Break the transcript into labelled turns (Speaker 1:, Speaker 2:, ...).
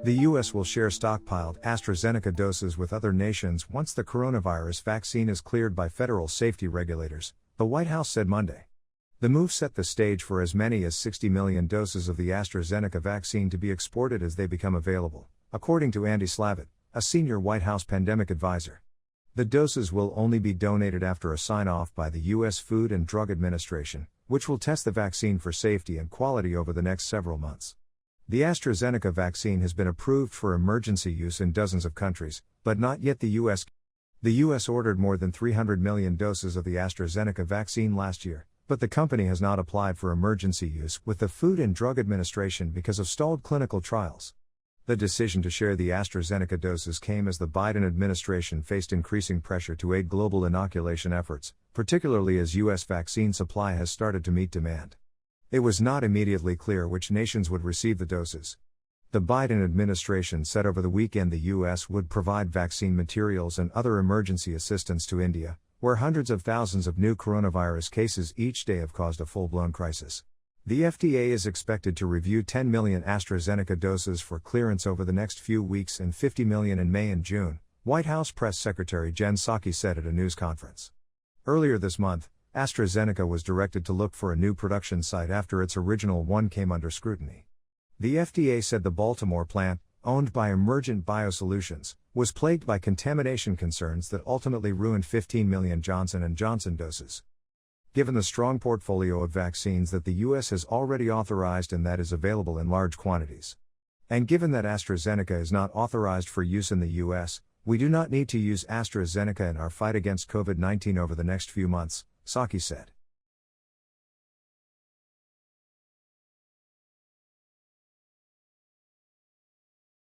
Speaker 1: The U.S. will share stockpiled AstraZeneca doses with other nations once the coronavirus vaccine is cleared by federal safety regulators, the White House said Monday. The move set the stage for as many as 60 million doses of the AstraZeneca vaccine to be exported as they become available, according to Andy Slavitt, a senior White House pandemic advisor. The doses will only be donated after a sign-off by the U.S. Food and Drug Administration, which will test the vaccine for safety and quality over the next several months. The AstraZeneca vaccine has been approved for emergency use in dozens of countries, but not yet the U.S. The U.S. ordered more than 300 million doses of the AstraZeneca vaccine last year, but the company has not applied for emergency use with the Food and Drug Administration because of stalled clinical trials. The decision to share the AstraZeneca doses came as the Biden administration faced increasing pressure to aid global inoculation efforts, particularly as U.S. vaccine supply has started to meet demand. It was not immediately clear which nations would receive the doses. The Biden administration said over the weekend the U.S. would provide vaccine materials and other emergency assistance to India, where hundreds of thousands of new coronavirus cases each day have caused a full-blown crisis. The FDA is expected to review 10 million AstraZeneca doses for clearance over the next few weeks and 50 million in May and June, White House Press Secretary Jen Psaki said at a news conference. Earlier this month, AstraZeneca was directed to look for a new production site after its original one came under scrutiny. The FDA said the Baltimore plant, owned by Emergent BioSolutions, was plagued by contamination concerns that ultimately ruined 15 million Johnson & Johnson doses. Given the strong portfolio of vaccines that the U.S. has already authorized and that is available in large quantities, and given that AstraZeneca is not authorized for use in the U.S., we do not need to use AstraZeneca in our fight against COVID-19 over the next few months, Psaki said.